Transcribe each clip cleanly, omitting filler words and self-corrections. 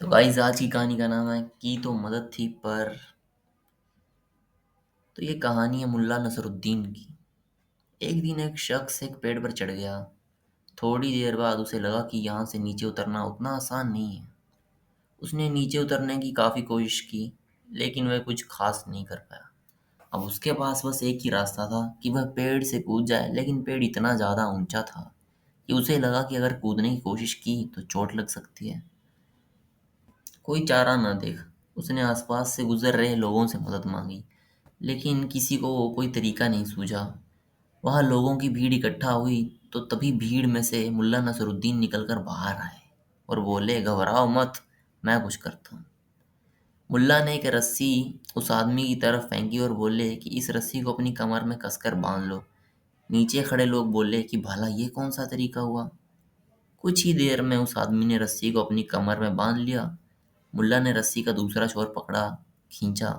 تو گائز آج کی کہانی کا نام ہے کی تو مدد تھی پر. تو یہ کہانی ہے ملا نصر الدین کی. ایک دن ایک شخص ایک پیڑ پر چڑھ گیا. تھوڑی دیر بعد اسے لگا کہ یہاں سے نیچے اترنا اتنا آسان نہیں ہے. اس نے نیچے اترنے کی کافی کوشش کی لیکن وہ کچھ خاص نہیں کر پایا. اب اس کے پاس بس ایک ہی راستہ تھا کہ وہ پیڑ سے کود جائے، لیکن پیڑ اتنا زیادہ اونچا تھا کہ اسے لگا کہ اگر کودنے کی کوشش کی تو چوٹ لگ سکتی ہے. کوئی چارہ نہ دیکھ اس نے آس پاس سے گزر رہے لوگوں سے مدد مانگی، لیکن کسی کو کوئی طریقہ نہیں سوجھا. وہاں لوگوں کی بھیڑ اکٹھا ہوئی تو تبھی بھیڑ میں سے ملا نصر الدین نکل کر باہر آئے اور بولے، گھبراؤ مت، میں کچھ کرتا ہوں. ملا نے ایک رسی اس آدمی کی طرف پھینکی اور بولے کہ اس رسی کو اپنی کمر میں کس کر باندھ لو. نیچے کھڑے لوگ بولے کہ بھلا یہ کون سا طریقہ ہوا؟ کچھ ہی دیر میں اس آدمی نے رسی کو اپنی کمر میں باندھ لیا. ملا نے رسی کا دوسرا چھور پکڑا، کھینچا.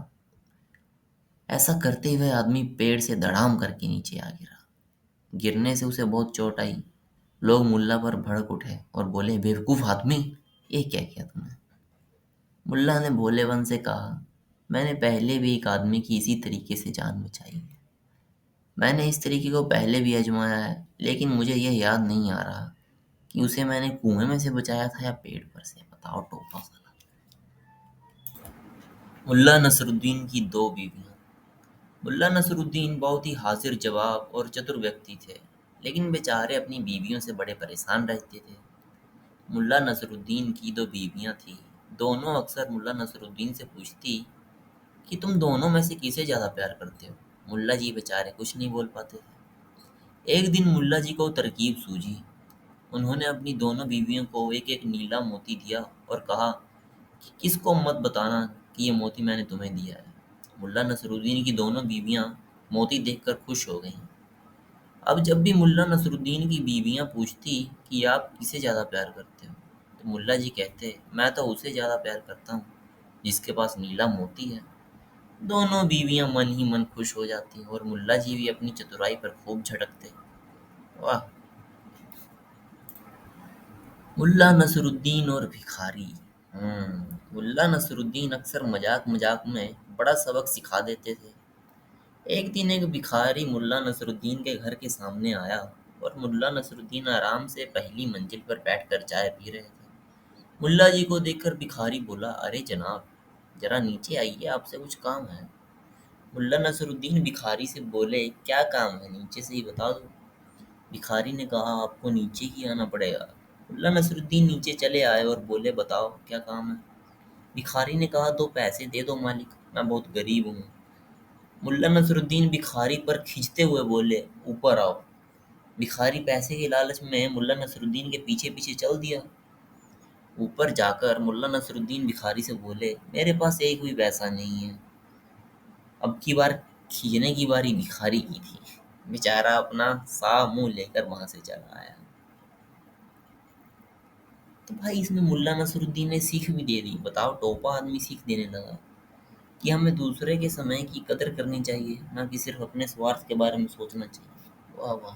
ایسا کرتے ہوئے آدمی پیڑ سے دڑام کر کے نیچے آ گرا. گرنے سے اسے بہت چوٹ آئی. لوگ ملا پر بھڑک اٹھے اور بولے، بیوقوف آدمی، یہ کیا کیا تم نے؟ ملا نے بھولے پن سے کہا، میں نے پہلے بھی ایک آدمی کی اسی طریقے سے جان بچائی ہے. میں نے اس طریقے کو پہلے بھی آزمایا ہے، لیکن مجھے یہ یاد نہیں آ رہا کہ اسے میں نے کنویں میں سے بچایا تھا یا پیڑ پر سے. بتاؤ ٹوپا سالا. ملا نصر الدین کی دو بیویاں. ملا نصر الدین بہت ہی حاضر جواب اور چتر ویکتی تھے، لیکن بیچارے اپنی بیویوں سے بڑے پریشان رہتے تھے. ملا نصر الدین کی دو بیویاں تھیں. دونوں اکثر ملا نصر الدین سے پوچھتی کہ تم دونوں میں سے کسے زیادہ پیار کرتے ہو. ملا جی بیچارے کچھ نہیں بول پاتے تھے. ایک دن ملا جی کو ترکیب سوجھی. انہوں نے اپنی دونوں بیویوں کو ایک ایک نیلا موتی دیا اور کہا کہ کس کو مت بتانا کہ یہ موتی میں نے تمہیں دیا ہے. ملا نصر الدین کی دونوں بیویاں موتی دیکھ کر خوش ہو گئیں. اب جب بھی ملا نصر الدین کی بیویاں پوچھتی کہ آپ کسے زیادہ پیار کرتے ہو، تو ملا جی کہتے، میں تو اسے زیادہ پیار کرتا ہوں جس کے پاس نیلا موتی ہے. دونوں بیویاں من ہی من خوش ہو جاتی اور ملا جی بھی اپنی چترائی پر خوب جھٹکتے. واہ. ملا نصر الدین اور بھکاری. ملا نصر الدین اکثر مذاق مذاق میں بڑا سبق سکھا دیتے تھے. ایک دن ایک بھکاری ملا نصر الدین کے گھر کے سامنے آیا اور ملا نصر الدین آرام سے پہلی منزل پر بیٹھ کر چائے پی رہے تھے. ملا جی کو دیکھ کر بھکاری بولا، ارے جناب، ذرا نیچے آئیے، آپ سے کچھ کام ہے. ملا نصر الدین بھکاری سے بولے، کیا کام ہے، نیچے سے ہی بتا دو. بھکاری نے کہا، آپ کو نیچے ہی آنا پڑے گا. ملا نصر الدین نیچے چلے آئے اور بولے، بتاؤ کیا کام ہے. بھکاری نے کہا، دو پیسے دے دو مالک، میں بہت غریب ہوں. ملا نصر الدین بھکاری پر کھنچتے ہوئے بولے، اوپر آؤ. بھکاری پیسے کے لالچ میں ملا نصر الدین کے پیچھے پیچھے چل دیا. اوپر جا کر ملا نصر الدین بھکاری سے بولے، میرے پاس ایک بھی پیسہ نہیں ہے. اب کی بار کھینچنے کی باری بھکاری کی تھی. بیچارہ اپنا صاف منہ لے کر وہاں سے چلا آیا. تو بھائی اس میں ملا نصر الدین نے سیکھ بھی دے دی. بتاؤ ٹوپا آدمی سیکھ دینے لگا کہ ہمیں دوسرے کے سمے کی قدر کرنی چاہیے، نہ کہ صرف اپنے سوارتھ کے بارے میں سوچنا چاہیے. واہ واہ.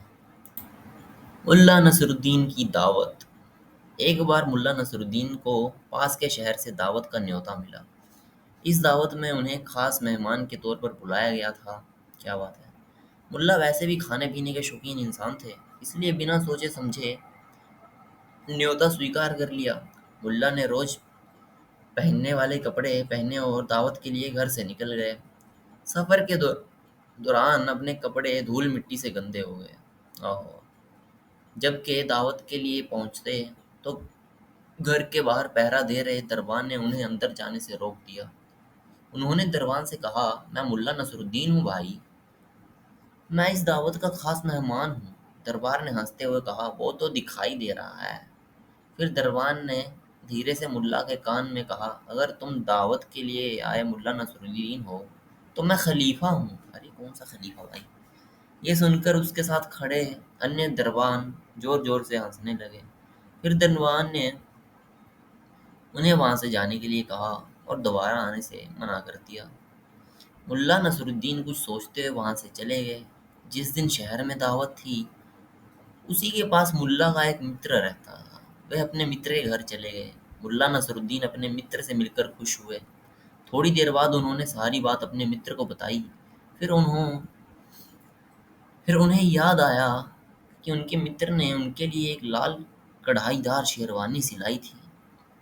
ملا نصر الدین کی دعوت. ایک بار ملا نصر الدین کو پاس کے شہر سے دعوت کا نیوتا ملا. اس دعوت میں انہیں خاص مہمان کے طور پر بلایا گیا تھا. کیا بات ہے. ملا ویسے بھی کھانے پینے کے شوقین انسان تھے، اس لیے بنا سوچے سمجھے نیوتا سویکار کر لیا. ملا نے روز پہننے والے کپڑے پہنے اور دعوت کے لیے گھر سے نکل گئے. سفر کے دوران اپنے کپڑے دھول مٹی سے گندے ہو گئے. آہو. جب کہ دعوت کے لیے پہنچتے تو گھر کے باہر پہرا دے رہے دربان نے انہیں اندر جانے سے روک دیا. انہوں نے دربان سے کہا، میں ملا نصر الدین ہوں بھائی، میں اس دعوت کا خاص مہمان ہوں. دربار نے ہنستے ہوئے کہا، وہ تو دکھائی دے رہا ہے. پھر دربان نے دھیرے سے ملا کے کان میں کہا، اگر تم دعوت کے لیے آئے ملا نصر الدین ہو تو میں خلیفہ ہوں. ارے کون سا خلیفہ بھائی. یہ سن کر اس کے ساتھ کھڑے انیہ دربان زور زور سے ہنسنے لگے. پھر دربان نے انہیں وہاں سے جانے کے لیے کہا اور دوبارہ آنے سے منع کر دیا. ملا نصر الدین کچھ سوچتے ہوئے وہاں سے چلے گئے. جس دن شہر میں دعوت تھی اسی کے پاس ملا کا ایک متر رہتا تھا. وہ اپنے متر کے گھر چلے گئے. ملا نصرالدین اپنے متر سے مل کر خوش ہوئے۔ تھوڑی دیر بعد انہوں نے ساری بات اپنے متر کو بتائی۔ پھر انہیں یاد آیا کہ ان کے متر نے ان کے لیے ایک لال کڑھائی دار شیروانی سلائی تھی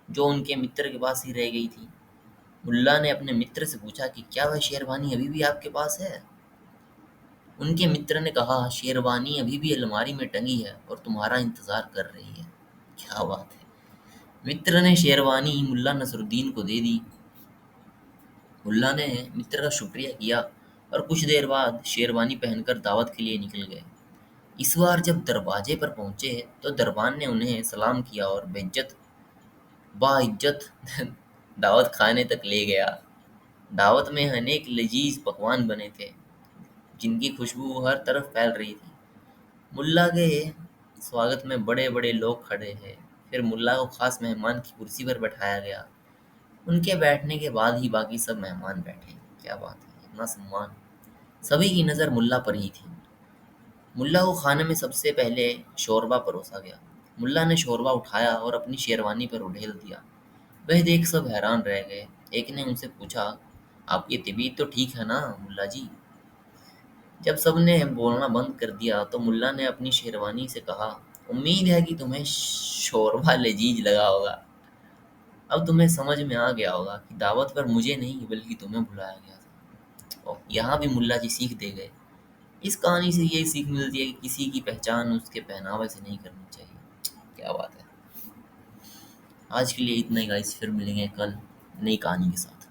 جو ان کے متر کے پاس ہی رہ گئی تھی۔ ملا نے اپنے متر سے پوچھا کہ کیا وہ شیروانی ابھی بھی آپ کے پاس ہے؟ ان کے متر نے کہا شیروانی ابھی بھی الماری میں ٹنگی ہے اور تمہارا انتظار کر رہی ہے۔ کیا بات ہے! متر نے شیروانی ملا نصرالدین کو دے دی۔ ملا نے متر کا شکریہ کیا اور کچھ دیر بعد شیروانی پہن کر دعوت کے لیے نکل گئے۔ اس بار جب دروازے پر پہنچے تو دربان نے انہیں سلام کیا اور باعزت دعوت خانے تک لے گیا۔ دعوت میں انیک لذیذ پکوان بنے تھے جن کی خوشبو ہر طرف پھیل رہی تھی۔ ملا کے سواگت میں بڑے بڑے لوگ کھڑے تھے۔ پھر ملا کو خاص مہمان کی کرسی پر بٹھایا گیا۔ ان کے بیٹھنے کے بعد ہی باقی سب مہمان بیٹھے۔ کیا بات ہے! اتنا سمان! سبھی کی نظر ملا پر ہی تھی۔ ملا کو کھانے میں سب سے پہلے شوربہ پروسا گیا۔ ملا نے شوربہ اٹھایا اور اپنی شیروانی پر اڈھیل دیا۔ وہ دیکھ سب حیران رہ گئے۔ ایک نے ان سے پوچھا آپ کی طبیعت تو ٹھیک ہے نا ملا جی؟ جب سب نے بولنا بند کر دیا تو ملا نے اپنی شیروانی سے کہا امید ہے کہ تمہیں شوربہ لذیذ لگا ہوگا۔ اب تمہیں سمجھ میں آ گیا ہوگا کہ دعوت پر مجھے نہیں بلکہ تمہیں بلایا گیا تھا۔ اور یہاں بھی ملا جی سیکھ دے گئے۔ اس کہانی سے یہ سیکھ ملتی ہے کہ کسی کی پہچان اس کے پہناوے سے نہیں کرنی چاہیے۔ کیا بات ہے! آج کے لیے اتنا ہی گائز، پھر ملیں گے کل نئی کہانی کے ساتھ۔